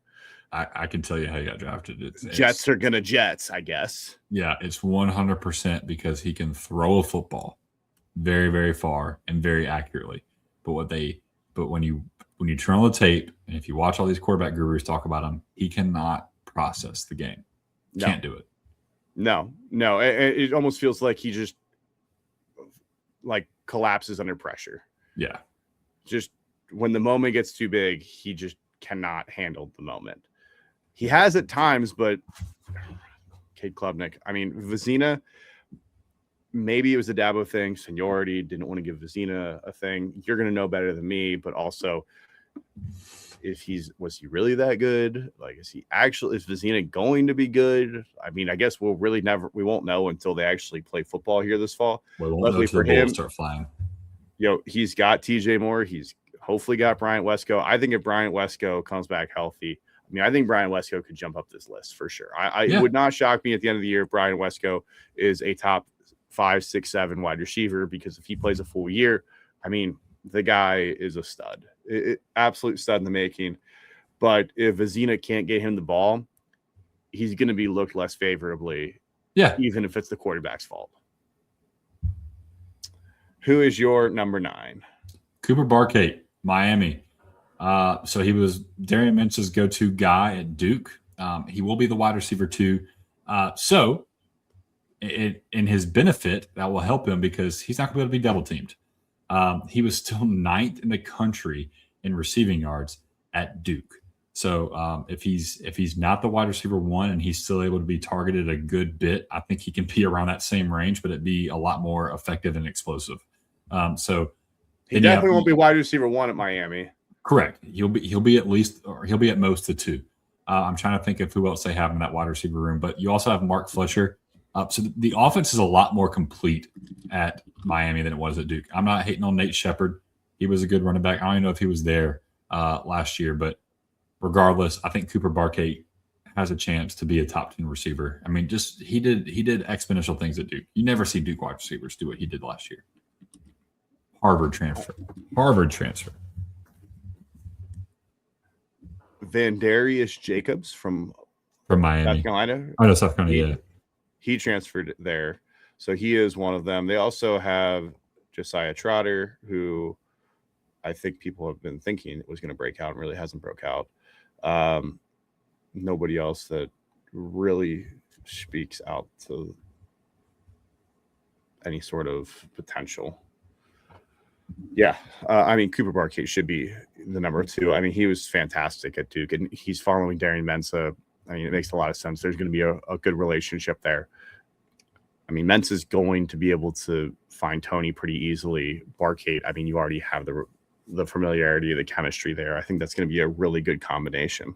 I can tell you how he got drafted. Jets are going to Jets, I guess. Yeah, it's 100% because he can throw a football very, very far and very accurately. But when you turn on the tape and if you watch all these quarterback gurus talk about him, he cannot process the game. Can't do it. No. It almost feels like he just like collapses under pressure. Yeah. Just when the moment gets too big, he just cannot handle the moment. He has at times, but Cade Klubnik, I mean, Vezina, maybe it was a Dabo thing. Seniority, didn't want to give Vezina a thing. You're going to know better than me, but also was he really that good? Like, is Vezina going to be good? I mean, I guess we won't know until they actually play football here this fall. Luckily for him, start flying. He's got TJ Moore. He's hopefully got Bryant Wesco. I think if Bryant Wesco comes back healthy, I think Bryant Wesco could jump up this list for sure. It would not shock me at the end of the year if Bryant Wesco is a top 5, 6, 7 wide receiver, because if he plays a full year, the guy is a stud. Absolute stud in the making. But if Vezina can't get him the ball, he's going to be looked less favorably, even if it's the quarterback's fault. Who is your number 9? Cooper Barkate, Miami. So he was Darian Mintz's go-to guy at Duke. He will be the wide receiver too. So in his benefit, that will help him because he's not going to be able to be double teamed. He was still 9th in the country in receiving yards at Duke. So if he's not the wide receiver 1 and he's still able to be targeted a good bit, I think he can be around that same range, but it'd be a lot more effective and explosive. So he definitely won't be wide receiver 1 at Miami. Correct. He'll be at least, or he'll be at most the 2. I'm trying to think of who else they have in that wide receiver room, but you also have Mark Fletcher. So the offense is a lot more complete at Miami than it was at Duke. I'm not hating on Nate Shepard. He was a good running back. I don't even know if he was there last year, but regardless, I think Cooper Barkate has a chance to be a top 10 receiver. He did exponential things at Duke. You never see Duke wide receivers do what he did last year. Harvard transfer. Vandarius Jacobs from Miami. South Carolina. Oh, no, South Carolina, yeah. He transferred there. So he is one of them. They also have Josiah Trotter, who I think people have been thinking was going to break out and really hasn't broke out. Nobody else that really speaks out to any sort of potential. Yeah. Cooper Barkate should be the number 2. He was fantastic at Duke, and he's following Darian Mensah. It makes a lot of sense. There's going to be a good relationship there. I mean, Mentz is going to be able to find Toney pretty easily. Barcade, I mean, you already have the familiarity, the chemistry there. I think that's going to be a really good combination.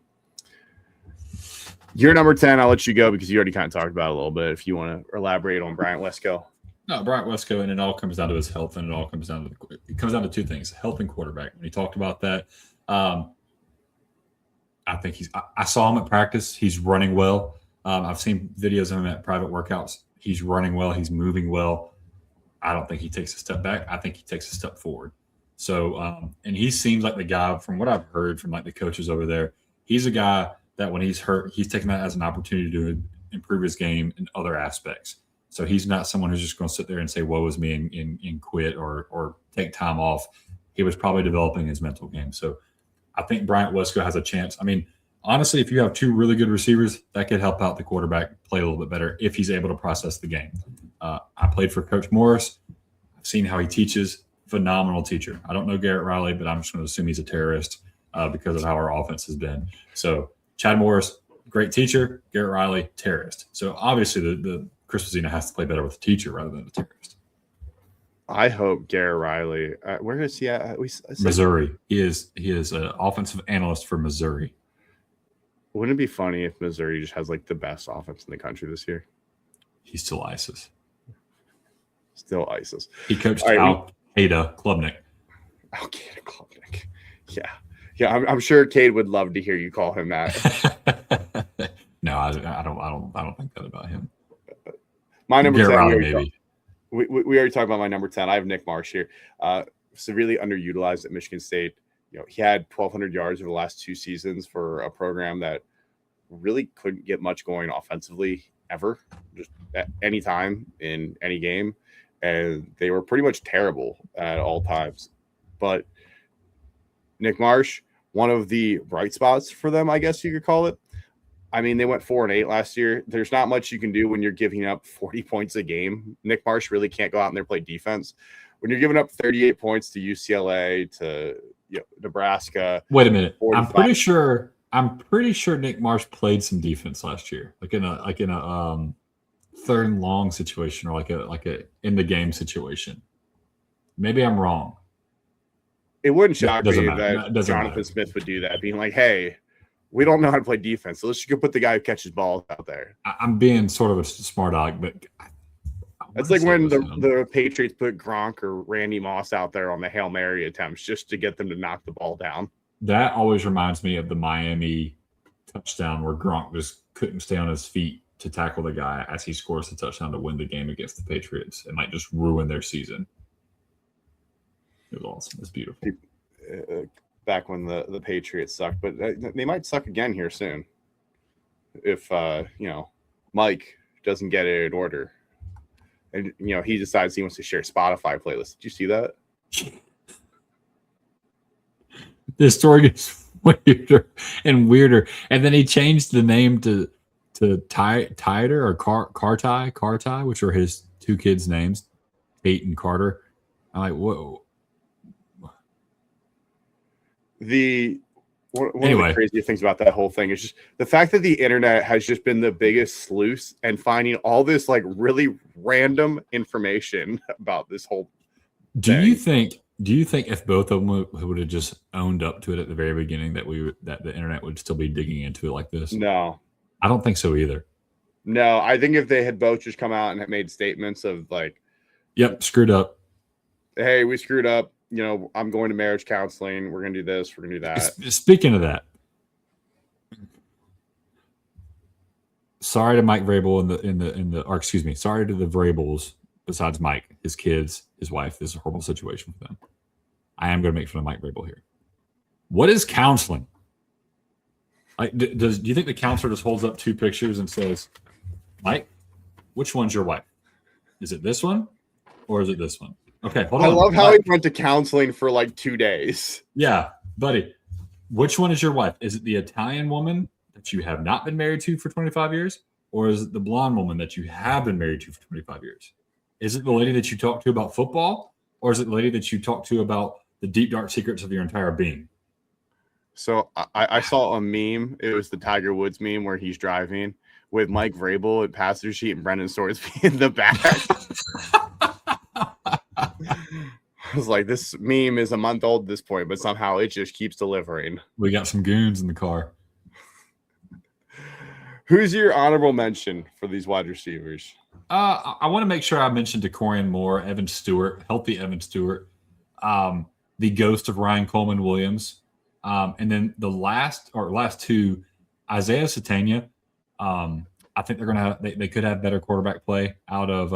Your number 10, I'll let you go because you already kind of talked about it a little bit. If you want to elaborate on Bryant Wesco. No, Bryant Wesco, and it all comes down to his health, and it comes down to two things: health and quarterback. When he talked about that, I think I saw him at practice. He's running well. I've seen videos of him at private workouts. He's running well. He's moving well. I don't think he takes a step back. I think he takes a step forward. So, and he seems like the guy, from what I've heard from like the coaches over there, he's a guy that when he's hurt, he's taking that as an opportunity to improve his game in other aspects. So he's not someone who's just going to sit there and say, woe is me and quit or take time off. He was probably developing his mental game. So I think Bryant Wesco has a chance. I mean, honestly, if you have two really good receivers, that could help out the quarterback play a little bit better if he's able to process the game. I played for Coach Morris. I've seen how he teaches. Phenomenal teacher. I don't know Garrett Riley, but I'm just going to assume he's a terrorist because of how our offense has been. So Chad Morris, great teacher. Garrett Riley, terrorist. So obviously the Chris Mazzina has to play better with a teacher rather than a terrorist. I hope Garrett Riley. Where is he at? Missouri. He is an offensive analyst for Missouri. Wouldn't it be funny if Missouri just has like the best offense in the country this year? He's still ISIS. Still ISIS. He coached Al-Qaeda Klubnik. Al-Qaeda Klubnik. Yeah. I'm sure Cade would love to hear you call him that. No, I don't think that about him. My number 10, Riley, maybe. We already talked about my number 10. I have Nick Marsh here. Severely underutilized at Michigan State. You know, he had 1,200 yards over the last 2 seasons for a program that really couldn't get much going offensively ever, just at any time in any game. And they were pretty much terrible at all times. But Nick Marsh, one of the bright spots for them, I guess you could call it. I mean, they went 4-8 last year. There's not much you can do when you're giving up 40 points a game. Nick Marsh really can't go out and there play defense. When you're giving up 38 points to UCLA, to Nebraska. Wait a minute. 45. I'm pretty sure Nick Marsh played some defense last year, like in a third and long situation, or like a in the game situation. Maybe I'm wrong. It wouldn't shock me that Jonathan Smith would do that, being like, "Hey, we don't know how to play defense, so let's just go put the guy who catches balls out there." I'm being sort of a smart aleck, but that's like when the Patriots put Gronk or Randy Moss out there on the Hail Mary attempts just to get them to knock the ball down. That always reminds me of the Miami touchdown where Gronk just couldn't stay on his feet to tackle the guy as he scores the touchdown to win the game against the Patriots and might just ruin their season. It was awesome. It's beautiful. Back when the Patriots sucked, but they might suck again here soon if Mike doesn't get it in order, and he decides he wants to share Spotify playlist. Did you see that? This story gets weirder and weirder, and then he changed the name to Tider or Carty, which are his 2 kids' names, Tate and Carter. I'm like, whoa. One of the craziest things about that whole thing is just the fact that the internet has just been the biggest sleuth and finding all this like really random information about this whole thing. Do you think if both of them would have just owned up to it at the very beginning that the internet would still be digging into it like this? No, I don't think so either. No, I think if they had both just come out and had made statements of like, "Yep, screwed up. Hey, we screwed up. I'm going to marriage counseling. We're going to do this. We're going to do that." Speaking of that, sorry to Mike Vrabel sorry to the Vrabels. Besides Mike, his kids, his wife, this is a horrible situation for them. I am going to make fun of Mike Vrabel here. What is counseling? Like, do you think the counselor just holds up 2 pictures and says, "Mike, which one's your wife? Is it this one or is it this one?" Okay, hold on. I love how he went to counseling for like 2 days. Yeah, buddy. Which one is your wife? Is it the Italian woman that you have not been married to for 25 years? Or is it the blonde woman that you have been married to for 25 years? Is it the lady that you talk to about football? Or is it the lady that you talk to about the deep, dark secrets of your entire being? So I saw a meme. It was the Tiger Woods meme where he's driving with Mike Vrabel at passer sheet and Brendan Swordsby in the back. I was like, this meme is a month old at this point, but somehow it just keeps delivering. We got some goons in the car. Who's your honorable mention for these wide receivers? I want to make sure I mentioned DeCorian Moore, Evan Stewart, healthy Evan Stewart, the ghost of Ryan Coleman Williams, and then the last two, Isaiah Satania. I think they're going to have they could have better quarterback play out of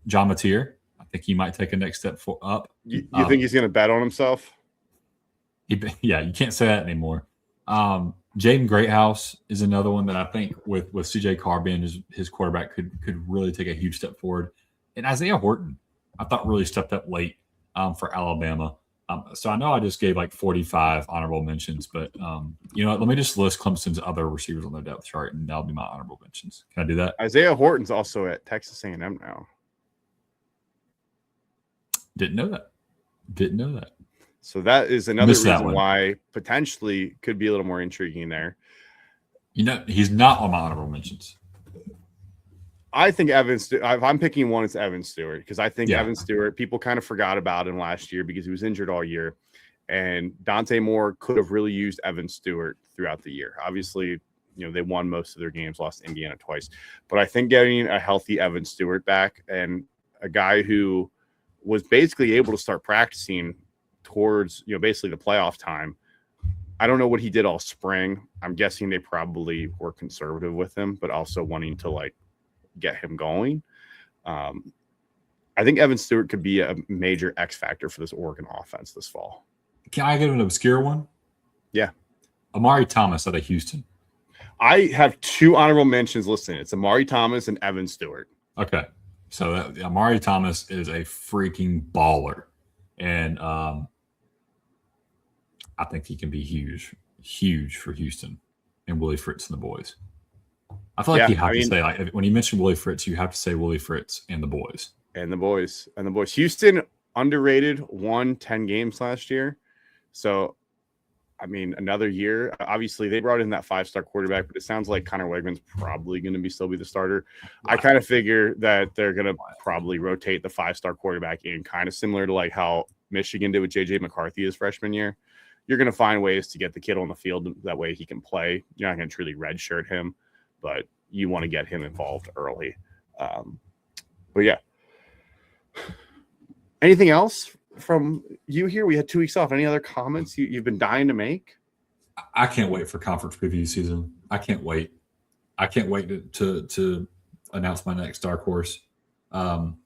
John Mateer. I think he might take a next step up. You think he's going to bet on himself? Yeah, you can't say that anymore. Jaden Greathouse is another one that I think with CJ Carr being his quarterback could really take a huge step forward. And Isaiah Horton, I thought really stepped up late for Alabama. So I know I just gave like 45 honorable mentions, but you know what? Let me just list Clemson's other receivers on their depth chart, and that'll be my honorable mentions. Can I do that? Isaiah Horton's also at Texas A&M now. Didn't know that. So that is another reason why potentially could be a little more intriguing there. You know, he's not on my honorable mentions. I think if I'm picking one, it's Evan Stewart, because I think Evan Stewart, people kind of forgot about him last year because he was injured all year. And Dante Moore could have really used Evan Stewart throughout the year. Obviously, you know, they won most of their games, lost Indiana twice. But I think getting a healthy Evan Stewart back and a guy who was basically able to start practicing towards, you know, basically the playoff time. I don't know what he did all spring. I'm guessing they probably were conservative with him, but also wanting to like get him going. I think Evan Stewart could be a major X factor for this Oregon offense this fall. Can I get an obscure one? Yeah. Amari Thomas out of Houston. I have two honorable mentions listed. It's Amari Thomas and Evan Stewart. Okay. So Amari Thomas is a freaking baller. And I think he can be huge for Houston and Willie Fritz and the boys. I feel like you have to say, like, when you mention Willie Fritz, you have to say Willie Fritz and the boys. And the boys. Houston underrated, won 10 games last year. So, I mean, another year. Obviously, they brought in that 5-star quarterback, but it sounds like Connor Wegman's probably going to still be the starter. Wow. I kind of figure that they're going to probably rotate the 5-star quarterback in, kind of similar to like how Michigan did with J.J. McCarthy his freshman year. You're going to find ways to get the kid on the field. That way he can play. You're not going to truly redshirt him, but you want to get him involved early. But yeah. Anything else from you here? We had 2 weeks off. Any other comments you've been dying to make? I can't wait for conference preview season. I can't wait. to announce my next dark horse. I'm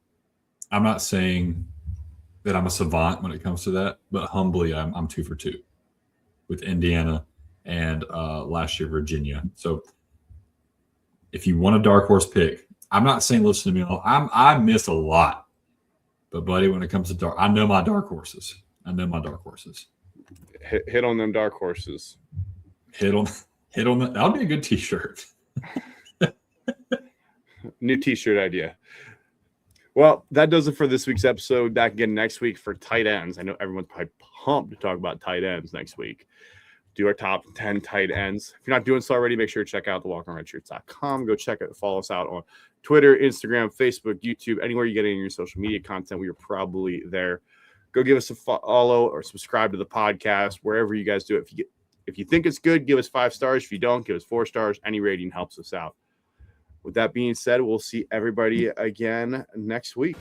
not saying that I'm a savant when it comes to that, but humbly, I'm 2 for 2 with Indiana and last year Virginia. So if you want a dark horse pick, I'm not saying listen to me. I miss a lot, but buddy, when it comes to dark, I know my dark horses. Hit on them dark horses. Hit on that. That'll be a good T-shirt. New T-shirt idea. Well, that does it for this week's episode. Back again next week for tight ends. I know everyone's probably pumped to talk about tight ends next week. Do our top 10 tight ends. If you're not doing so already, make sure to check out thewalkonredshirts.com. Go check it. Follow us out on Twitter, Instagram, Facebook, YouTube, anywhere you get any of your social media content. We are probably there. Go give us a follow or subscribe to the podcast, wherever you guys do it. If you think it's good, give us 5 stars. If you don't, give us 4 stars. Any rating helps us out. With that being said, we'll see everybody again next week.